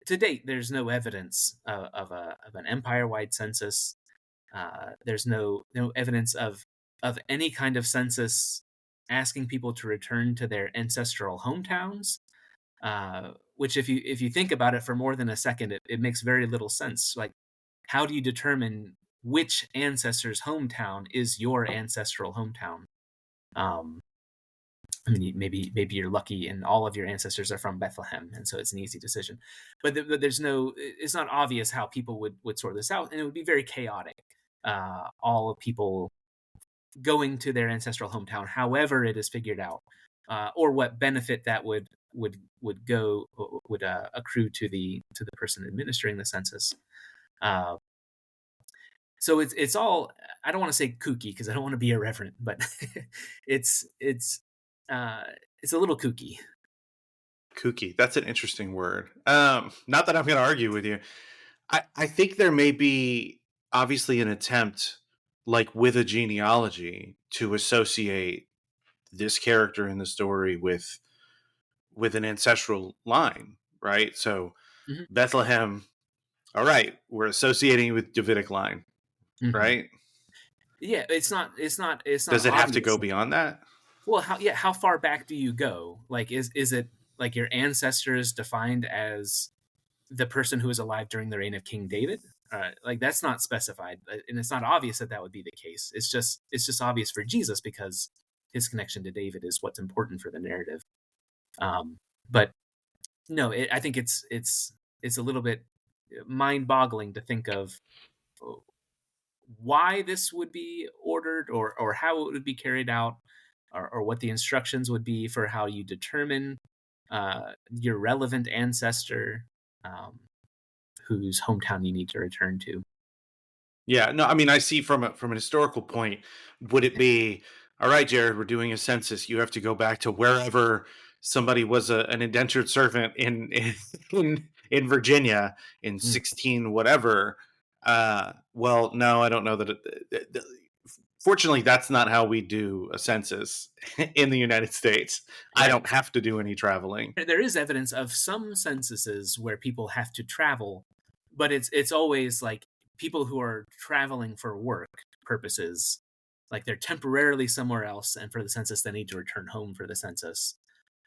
to date, there's no evidence of an empire-wide census. There's no evidence of any kind of census asking people to return to their ancestral hometowns. Which, if you think about it for more than a second, it makes very little sense. Like, how do you determine which ancestor's hometown is your ancestral hometown? Um, I mean, maybe you're lucky and all of your ancestors are from Bethlehem, and so it's an easy decision. But there's no, it's not obvious how people would sort this out, and it would be very chaotic. All people going to their ancestral hometown, however it is figured out, or what benefit that would accrue to the person administering the census. Uh, so it's all, I don't want to say kooky because I don't want to be irreverent, but it's it's uh, it's a little kooky. Kooky. That's an interesting word. Not that I'm going to argue with you. I think there may be obviously an attempt, like with a genealogy, to associate this character in the story with an ancestral line, right? So Mhm, Bethlehem. All right, we're associating with Davidic line, mhm. right? Yeah, it's not Does it have to obvious. go beyond that? Well, how far back do you go? Like, is it like your ancestors defined as the person who was alive during the reign of King David? Like, that's not specified, and it's not obvious that that would be the case. It's just obvious for Jesus because his connection to David is what's important for the narrative. But no, I think it's a little bit mind-boggling to think of why this would be ordered, or how it would be carried out, or what the instructions would be for how you determine your relevant ancestor, um, whose hometown you need to return to. Yeah, no, I mean, I see from an historical point, would it be all right, Jared? We're doing a census. You have to go back to wherever somebody was an indentured servant in Virginia in Mm. 16 whatever. Well, no, I don't know that. Fortunately, that's not how we do a census in the United States. I Right. don't have to do any traveling. There is evidence of some censuses where people have to travel, but it's always like people who are traveling for work purposes, like they're temporarily somewhere else, and for the census they need to return home for the census.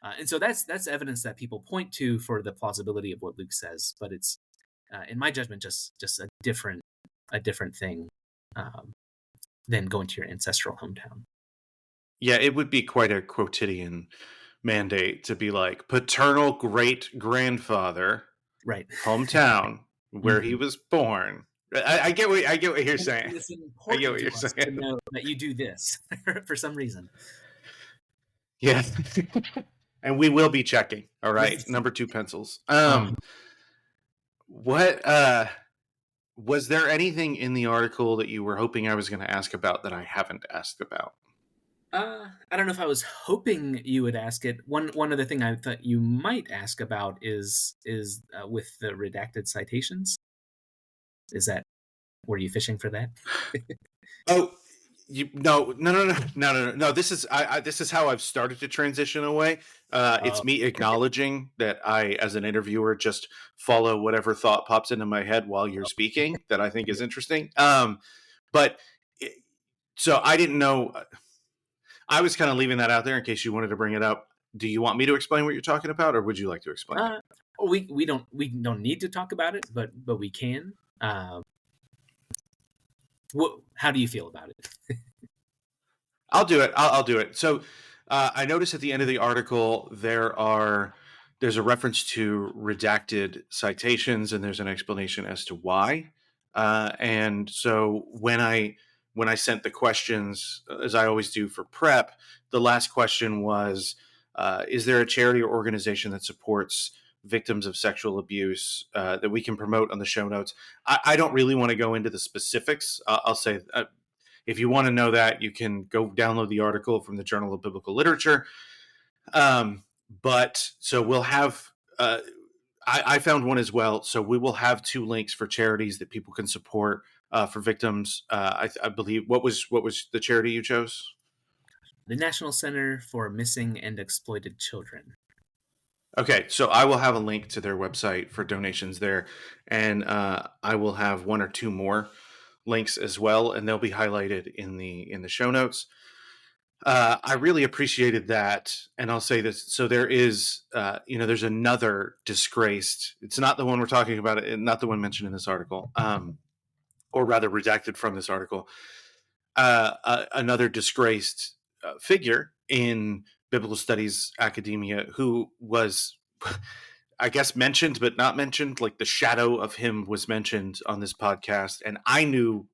And so that's evidence that people point to for the plausibility of what Luke says, but it's in my judgment just a different thing um, than going to your ancestral hometown. Yeah, it would be quite a quotidian mandate to be like paternal great grandfather, Right. hometown where he Mhm. was born. I get what you're saying. And it's I get important what to you're us to saying. know that you do this for some reason. Yeah. And we will be checking. All right. Yes. Number two pencils. Uh, What was there anything in the article that you were hoping I was going to ask about that I haven't asked about? I don't know if I was hoping you would ask it. One other thing I thought you might ask about is with the redacted citations. Is that were you fishing for that? Oh, no. This is how I've started to transition away. Uh, It's me acknowledging that I, as an interviewer, just follow whatever thought pops into my head while you're speaking that I think is interesting. But it- so I didn't know. I was kind of leaving that out there in case you wanted to bring it up. Do you want me to explain what you're talking about, or would you like to explain it? uh, we don't need to talk about it, but we can. How do you feel about it? I'll do it. I'll do it. So I noticed at the end of the article there's a reference to redacted citations, and there's an explanation as to why. And so when I sent the questions, as I always do for prep, the last question was, is there a charity or organization that supports victims of sexual abuse that we can promote on the show notes? I don't really want to go into the specifics. I'll say if you want to know that, you can go download the article from the Journal of Biblical Literature. But so we'll have, I found one as well. So we will have two links for charities that people can support for victims. I believe what was the charity you chose? The National Center for Missing and Exploited Children. Okay, so I will have a link to their website for donations there, and I will have one or two more links as well, and they'll be highlighted in the show notes. I really appreciated that, and I'll say this: so there is, there's another disgraced. It's not the one we're talking about, not the one mentioned in this article, or rather redacted from this article. Another disgraced figure in biblical studies academia who was, I guess, mentioned but not mentioned. Like the shadow of him was mentioned on this podcast, and I knew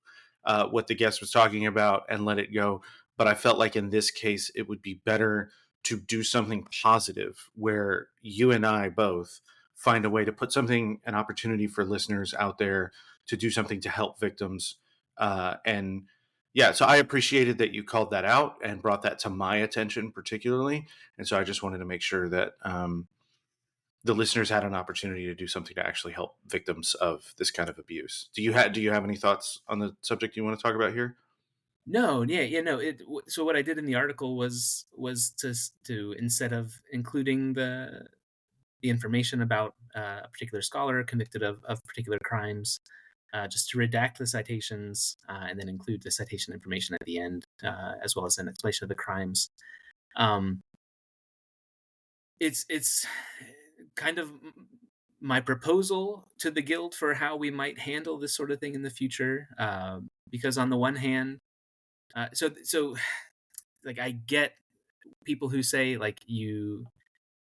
what the guest was talking about and let it go. But I felt like in this case, it would be better to do something positive where you and I both find a way to put something, an opportunity for listeners out there to do something to help victims. And yeah, so I appreciated that you called that out and brought that to my attention particularly. And so I just wanted to make sure that the listeners had an opportunity to do something to actually help victims of this kind of abuse. Do you have any thoughts on the subject you want to talk about here? No, yeah, no. So what I did in the article was to instead of including the information about a particular scholar convicted of particular crimes, just to redact the citations and then include the citation information at the end, as well as an explanation of the crimes. Um, it's kind of my proposal to the guild for how we might handle this sort of thing in the future. Because on the one hand, so like I get people who say like you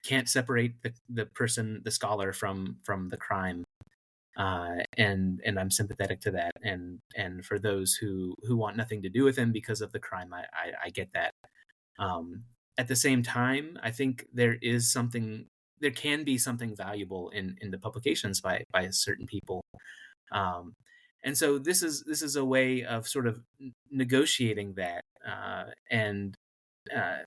can't separate the scholar from the crime, and I'm sympathetic to that, and for those who want nothing to do with him because of the crime, I get that. um, at the same time, I think there can be something valuable in the publications by certain people. um, and so this is a way of sort of negotiating that, and uh,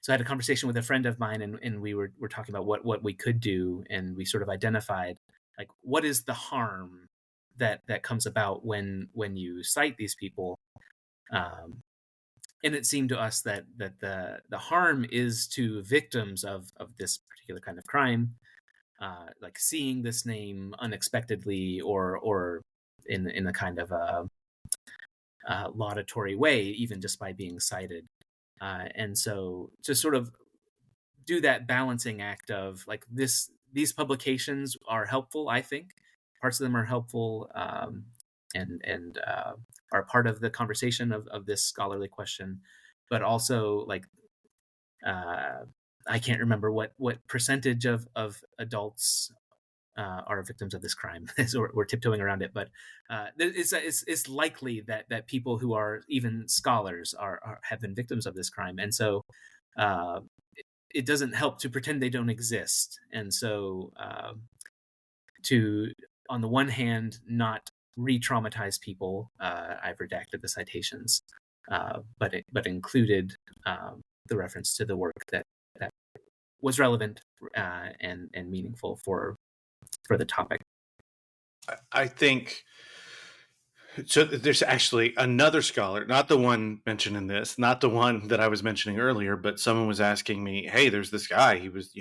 so I had a conversation with a friend of mine, and we're talking about what we could do, and we sort of identified like what is the harm that comes about when you cite these people. Um, and it seemed to us that the harm is to victims of this particular kind of crime, like seeing this name unexpectedly or in a kind of a laudatory way, even just by being cited. And so to sort of do that balancing act of like these publications are helpful, I think parts of them are helpful, and are part of the conversation of this scholarly question, but also like uh, I can't remember what percentage of adults are victims of this crime. So we're tiptoeing around it, but it's likely that people who are even scholars have been victims of this crime, and so uh, it doesn't help to pretend they don't exist. And so to, on the one hand, not re-traumatize people, I've redacted the citations, but included the reference to the work that was relevant and meaningful for the topic. I think so. There's actually another scholar, not the one mentioned in this, not the one that I was mentioning earlier, but someone was asking me, hey, there's this guy. He was,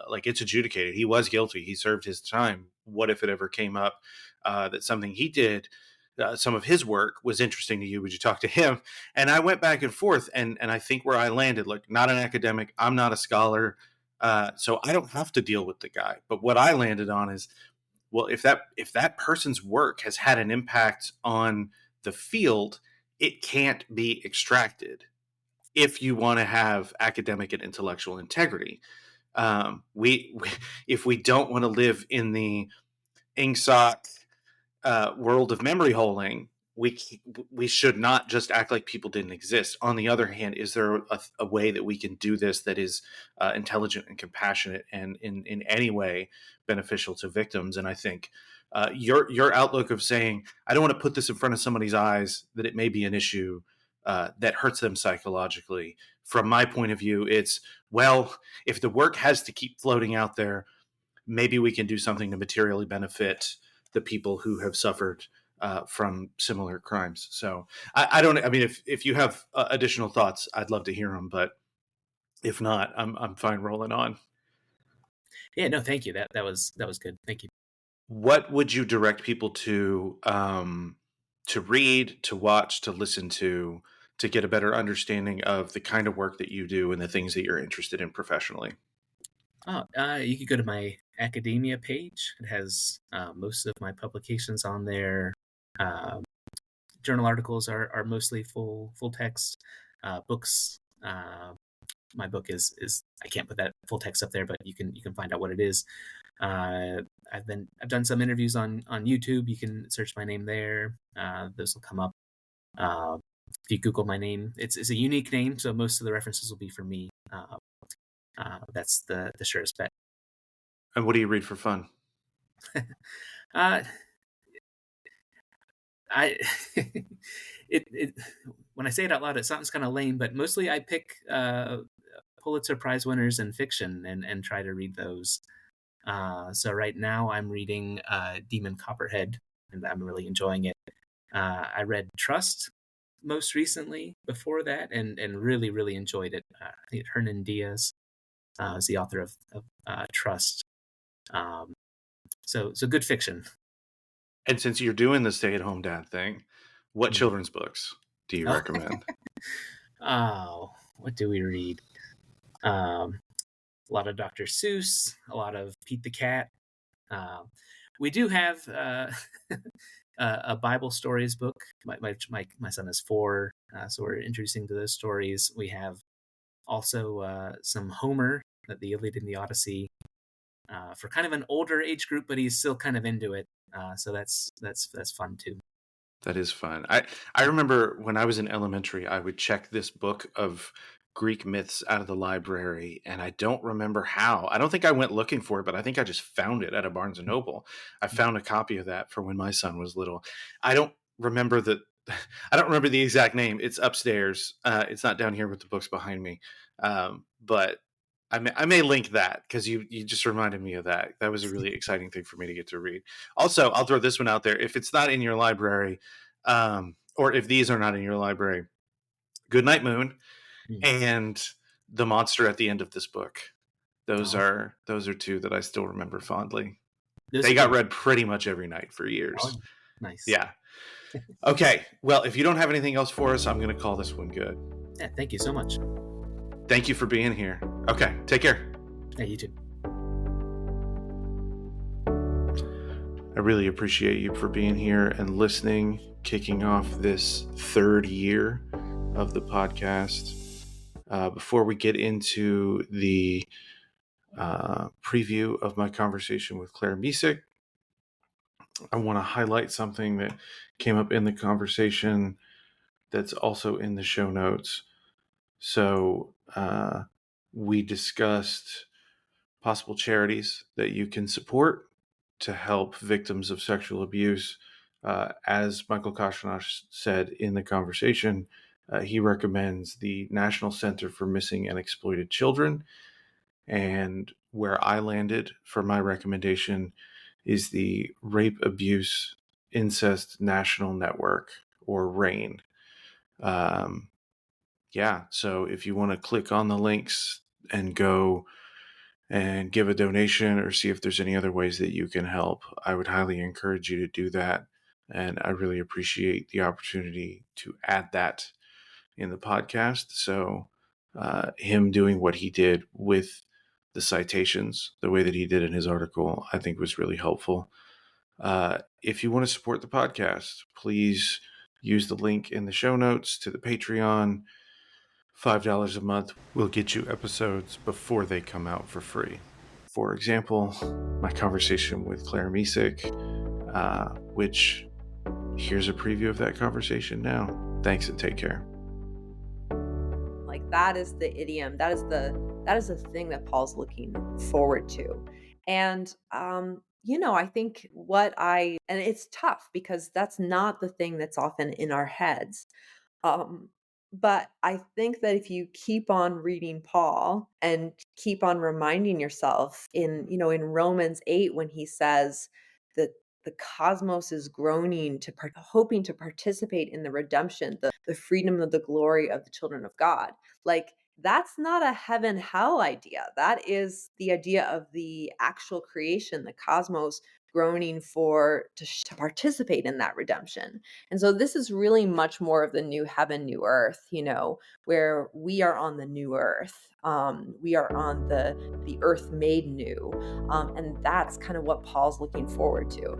like it's adjudicated. He was guilty. He served his time. What if it ever came up that something he did, some of his work was interesting to you? Would you talk to him? And I went back and forth, and I think where I landed, like, not an academic, I'm not a scholar, so I don't have to deal with the guy. But what I landed on is, well, if that person's work has had an impact on the field, it can't be extracted if you want to have academic and intellectual integrity. We if we don't want to live in the ingsoc world of memory holding, we should not just act like people didn't exist. On the other hand, is there a way that we can do this that is intelligent and compassionate and in any way beneficial to victims? And I think your outlook of saying, I don't want to put this in front of somebody's eyes, that it may be an issue that hurts them psychologically. From my point of view, it's, well, if the work has to keep floating out there, maybe we can do something to materially benefit the people who have suffered from similar crimes. So I don't. I mean, if you have additional thoughts, I'd love to hear them. But if not, I'm fine rolling on. Yeah, no, thank you. That was good. Thank you. What would you direct people to read, to watch, to listen to get a better understanding of the kind of work that you do and the things that you're interested in professionally? Oh, you could go to my academia page. It has most of my publications on there. Um, Journal articles are mostly full text. Books. My book is I can't put that full text up there, but you can find out what it is. Uh, I've done some interviews on YouTube. You can search my name there. Those will come up. Uh, if you Google my name, it's a unique name, so most of the references will be for me. That's the surest bet. And what do you read for fun? Uh, I it when I say it out loud, it sounds kind of lame, but mostly I pick Pulitzer Prize winners in fiction and try to read those. So right now I'm reading Demon Copperhead, and I'm really enjoying it. I read Trust most recently before that, and really enjoyed it. I think Hernan Diaz is the author of Trust. Um, so good fiction. And since you're doing the stay-at-home dad thing, what Mhm. children's books do you Oh, recommend? oh, what do we read? Um, a lot of Dr. Seuss, a lot of Pete the Cat. Um, we do have a Bible stories book. My son is 4, so we're introducing to those stories. We have also some Homer, the Iliad and the Odyssey, for kind of an older age group, but he's still kind of into it. So that's fun too. That is fun. I remember when I was in elementary, I would check this book of Greek myths out of the library, and I don't remember how. I don't think I went looking for it, but I think I just found it at a Barnes and Noble. I found a copy of that for when my son was little. I don't remember the I don't remember the exact name. It's upstairs. It's not down here with the books behind me. But I may link that because you just reminded me of that. That was a really exciting thing for me to get to read. Also, I'll throw this one out there. If it's not in your library, or if these are not in your library, Goodnight Moon Mm. and The Monster at the End of This Book. Those Oh, are two that I still remember fondly. those They are got good. read pretty much every night for Oh, years. nice. Yeah. Okay. Well, if you don't have anything else for us, I'm going to call this one good. Yeah, thank you so much. Thank you for being here. Okay. Take care. Yeah, you too. I really appreciate you for being here and listening, kicking off this third year of the podcast. Before we get into the preview of my conversation with Claire Misek, I want to highlight something that came up in the conversation that's also in the show notes. So we discussed possible charities that you can support to help victims of sexual abuse. As Michael Kochenash said in the conversation, he recommends the National Center for Missing and Exploited Children. And where I landed for my recommendation is the Rape, Abuse, Incest National Network, or RAIN. Yeah, so if you want to click on the links and go and give a donation or see if there's any other ways that you can help, I would highly encourage you to do that. And I really appreciate the opportunity to add that in the podcast. So, him doing what he did with the citations, the way that he did in his article, I think was really helpful. If you want to support the podcast, please use the link in the show notes to the Patreon. $5 a month will get you episodes before they come out for free. For example, my conversation with Claire Misek, which here's a preview of that conversation now. Thanks and take care. Like that is the idiom. That is the thing that Paul's looking forward to. And I think and it's tough because that's not the thing that's often in our heads. Um, but I think that if you keep on reading Paul and keep on reminding yourself in Romans 8, when he says that the cosmos is groaning hoping to participate in the redemption, the freedom of the glory of the children of God. Like that's not a heaven hell idea. That is the idea of the actual creation, the cosmos groaning to participate in that redemption. And so this is really much more of the new heaven, new earth, where we are on the new earth. We are on the earth made new. And that's kind of what Paul's looking forward to.